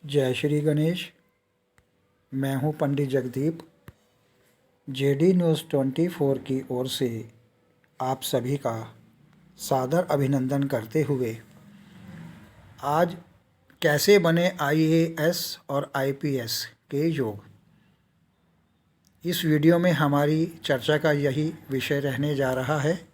जय श्री गणेश। मैं हूं पंडित जगदीप। जेडी न्यूज़ 24 की ओर से आप सभी का सादर अभिनंदन करते हुए आज कैसे बने आईएएस और आईपीएस के योग, इस वीडियो में हमारी चर्चा का यही विषय रहने जा रहा है,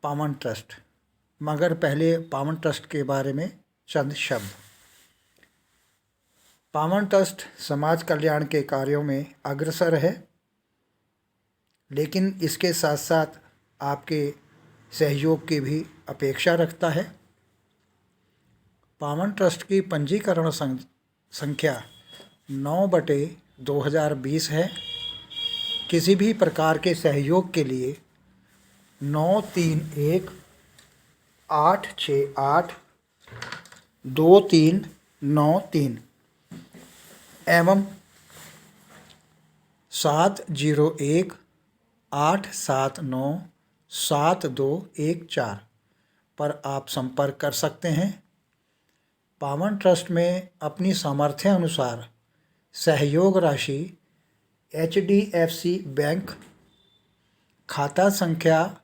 पावन ट्रस्ट। मगर पहले पावन ट्रस्ट के बारे में चंद शब्द। पावन ट्रस्ट समाज कल्याण के कार्यों में अग्रसर है, लेकिन इसके साथ साथ आपके सहयोग की भी अपेक्षा रखता है। पावन ट्रस्ट की पंजीकरण संख्या 9/2020 है। किसी भी प्रकार के सहयोग के लिए 9318682393 एवं 7018797214 पर आप संपर्क कर सकते हैं। पावन ट्रस्ट में अपनी सामर्थ्य अनुसार सहयोग राशि HDFC बैंक खाता संख्या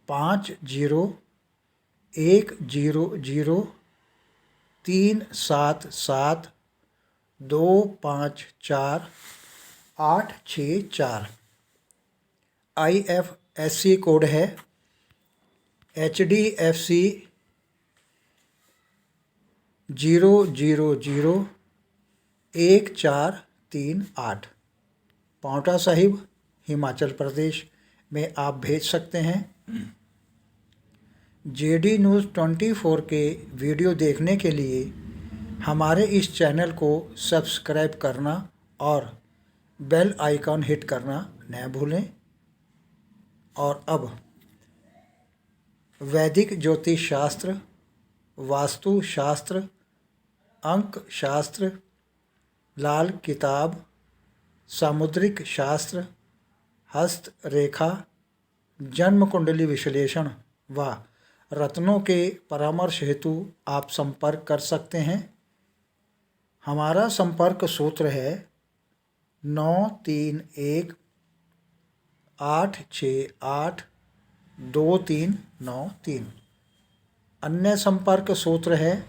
5010377254 IFSC कोड है HDFC 0001438 पांवटा साहिब, हिमाचल प्रदेश में आप भेज सकते हैं। जेडी न्यूज़ 24 के वीडियो देखने के लिए हमारे इस चैनल को सब्सक्राइब करना और बेल आइकॉन हिट करना न भूलें। और अब वैदिक ज्योतिष शास्त्र, वास्तु शास्त्र, अंक शास्त्र, लाल किताब, सामुद्रिक शास्त्र, हस्त रेखा, जन्म कुंडली विश्लेषण व रत्नों के परामर्श हेतु आप संपर्क कर सकते हैं। हमारा संपर्क सूत्र है 9318682393। अन्य संपर्क सूत्र है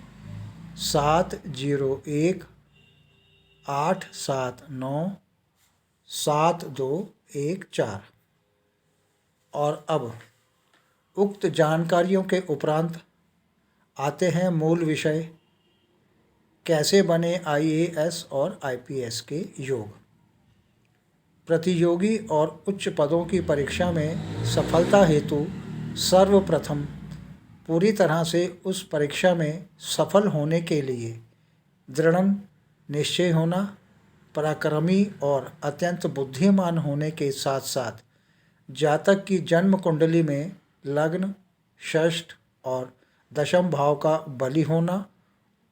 7018797214। और अब उक्त जानकारियों के उपरांत आते हैं मूल विषय, कैसे बने आईएएस और आईपीएस के योग। प्रतियोगी और उच्च पदों की परीक्षा में सफलता हेतु सर्वप्रथम पूरी तरह से उस परीक्षा में सफल होने के लिए दृढ़ निश्चय होना, पराक्रमी और अत्यंत बुद्धिमान होने के साथ साथ जातक की जन्म कुंडली में लग्न, षष्ठ और दशम भाव का बली होना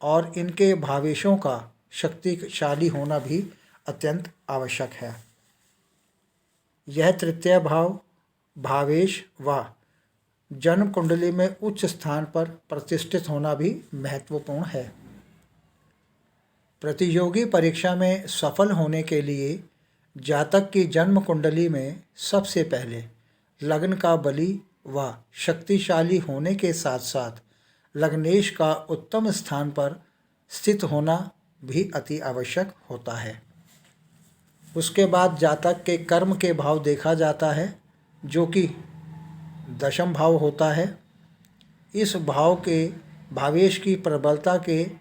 और इनके भावेशों का शक्तिशाली होना भी अत्यंत आवश्यक है। यह तृतीय भाव भावेश व जन्म कुंडली में उच्च स्थान पर प्रतिष्ठित होना भी महत्वपूर्ण है। प्रतियोगी परीक्षा में सफल होने के लिए जातक की जन्म कुंडली में सबसे पहले लग्न का बली व शक्तिशाली होने के साथ साथ लग्नेश का उत्तम स्थान पर स्थित होना भी अति आवश्यक होता है। उसके बाद जातक के कर्म के भाव देखा जाता है, जो कि दशम भाव होता है। इस भाव के भावेश की प्रबलता के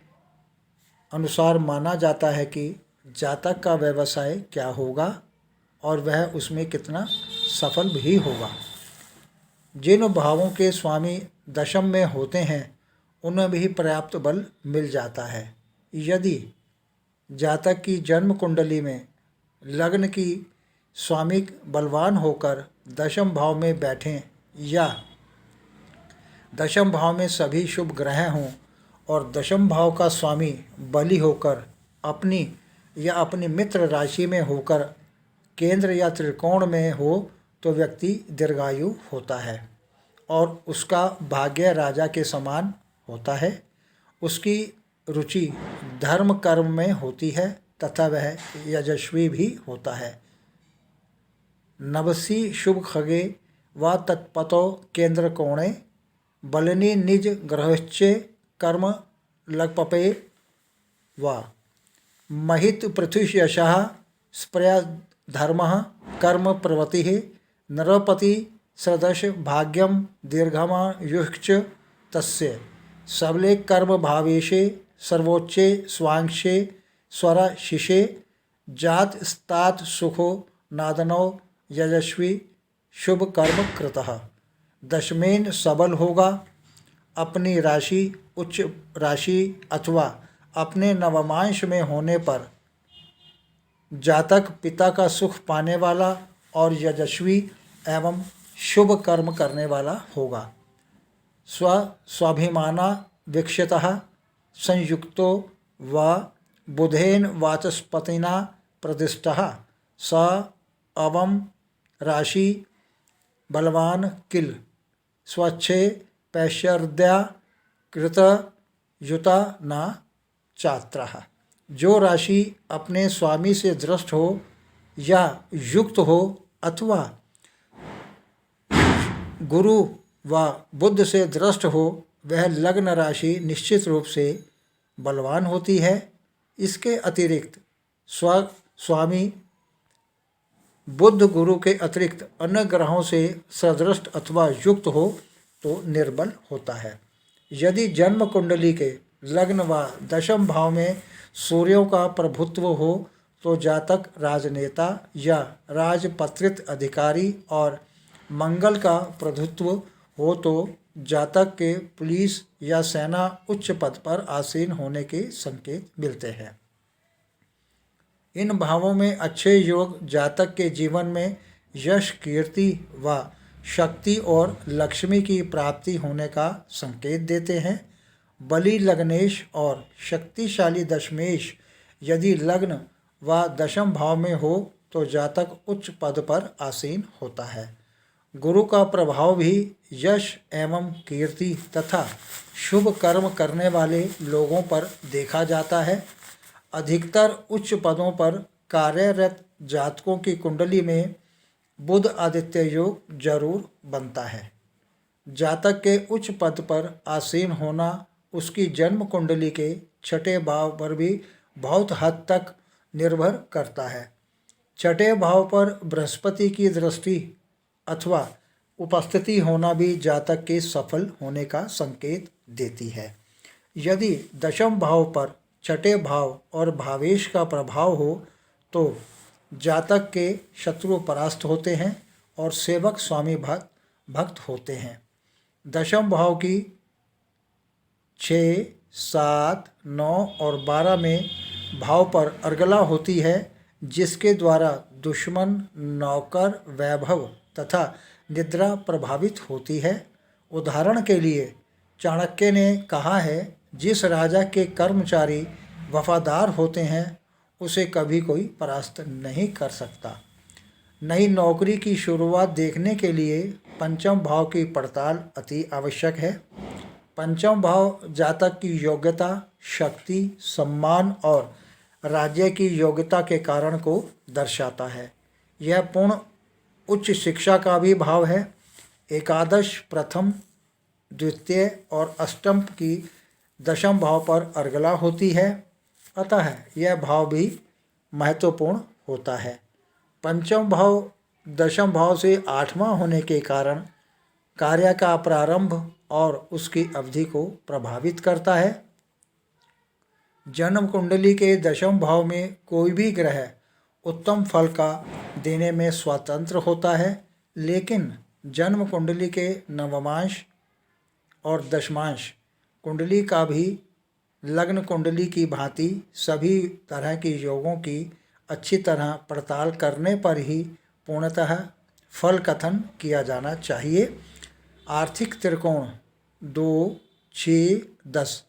अनुसार माना जाता है कि जातक का व्यवसाय क्या होगा और वह उसमें कितना सफल भी होगा। जिन भावों के स्वामी दशम में होते हैं उनमें भी पर्याप्त बल मिल जाता है। यदि जातक की जन्म कुंडली में लग्न की स्वामी बलवान होकर दशम भाव में बैठें या दशम भाव में सभी शुभ ग्रह हों और दशम भाव का स्वामी बली होकर अपनी या अपनी मित्र राशि में होकर केंद्र या त्रिकोण में हो तो व्यक्ति दीर्घायु होता है और उसका भाग्य राजा के समान होता है। उसकी रुचि धर्म कर्म में होती है तथा वह यशस्वी भी होता है। नवसी शुभ खगे व तत्पतो केंद्र कोणे बलिनी निज ग्रहश्चे कर्म लगपपे व महित पृथ्वी यशः स्प्रया धर्म कर्म प्रवृत्ति नरपति सदृश भाग्यम दीर्घमायुश्च तस्य सबले कर्म भावेशे सर्वोच्चे स्वांशे स्वराशिषे जात स्तात सुखो नादनो यशस्वी शुभ कर्म कृतः। दशमेन सबल होगा, अपनी राशि उच्च राशि अथवा अपने नवमांश में होने पर जातक पिता का सुख पाने वाला और यशस्वी एवं शुभ कर्म करने वाला होगा। स्वाभिमाना विकसितः संयुक्तो व बुधेन वाचस्पतिना प्रतिष्ठः स अवम राशि बलवान किल स्वच्छे पैश्चर्या कृत युता न चात्रः। जो राशि अपने स्वामी से दृष्ट हो या युक्त हो अथवा गुरु व बुद्ध से दृष्ट हो वह लग्न राशि निश्चित रूप से बलवान होती है। इसके अतिरिक्त स्वामी बुद्ध गुरु के अतिरिक्त अन्य ग्रहों से सदृष्ट अथवा युक्त हो तो निर्बल होता है। यदि जन्म कुंडली के लग्न व दशम भाव में सूर्यों का प्रभुत्व हो तो जातक राजनेता या राजपत्रित अधिकारी और मंगल का प्रभुत्व हो तो जातक के पुलिस या सेना उच्च पद पर आसीन होने के संकेत मिलते हैं। इन भावों में अच्छे योग जातक के जीवन में यश कीर्ति व शक्ति और लक्ष्मी की प्राप्ति होने का संकेत देते हैं। बली लग्नेश और शक्तिशाली दशमेश यदि लग्न व दशम भाव में हो तो जातक उच्च पद पर आसीन होता है। गुरु का प्रभाव भी यश एवं कीर्ति तथा शुभ कर्म करने वाले लोगों पर देखा जाता है। अधिकतर उच्च पदों पर कार्यरत जातकों की कुंडली में बुध आदित्य योग जरूर बनता है। जातक के उच्च पद पर आसीन होना उसकी जन्म कुंडली के छठे भाव पर भी बहुत हद तक निर्भर करता है। छठे भाव पर बृहस्पति की दृष्टि अथवा उपस्थिति होना भी जातक के सफल होने का संकेत देती है। यदि दशम भाव पर छठे भाव और भावेश का प्रभाव हो तो जातक के शत्रु परास्त होते हैं और सेवक स्वामी भक्त होते हैं। दशम भाव की 6, 7, 9 और 12 में भाव पर अर्गला होती है जिसके द्वारा दुश्मन, नौकर, वैभव तथा निद्रा प्रभावित होती है। उदाहरण के लिए चाणक्य ने कहा है, जिस राजा के कर्मचारी वफादार होते हैं उसे कभी कोई परास्त नहीं कर सकता। नई नौकरी की शुरुआत देखने के लिए पंचम भाव की पड़ताल अति आवश्यक है। पंचम भाव जातक की योग्यता, शक्ति, सम्मान और राज्य की योग्यता के कारण को दर्शाता है। यह पूर्ण उच्च शिक्षा का भी भाव है। एकादश प्रथम, द्वितीय और अष्टम की दशम भाव पर अर्गला होती है, अतः यह भाव भी महत्वपूर्ण होता है। पंचम भाव दशम भाव से आठवां होने के कारण कार्य का प्रारंभ और उसकी अवधि को प्रभावित करता है। जन्म कुंडली के दशम भाव में कोई भी ग्रह उत्तम फल का देने में स्वतंत्र होता है, लेकिन जन्म कुंडली के नवमांश और दशमांश कुंडली का भी लग्न कुंडली की भांति सभी तरह के योगों की अच्छी तरह पड़ताल करने पर ही पूर्णतः फल कथन किया जाना चाहिए। आर्थिक त्रिकोण 2, 6, 10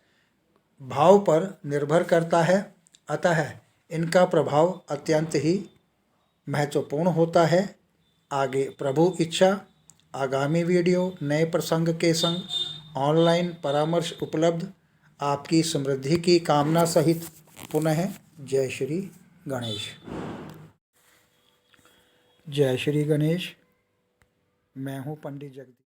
भाव पर निर्भर करता है, अतः इनका प्रभाव अत्यंत ही महत्वपूर्ण होता है। आगे प्रभु इच्छा आगामी वीडियो नए प्रसंग के संग ऑनलाइन परामर्श उपलब्ध। आपकी समृद्धि की कामना सहित पुनः जय श्री गणेश। जय श्री गणेश। मैं हूँ पंडित जगदीश।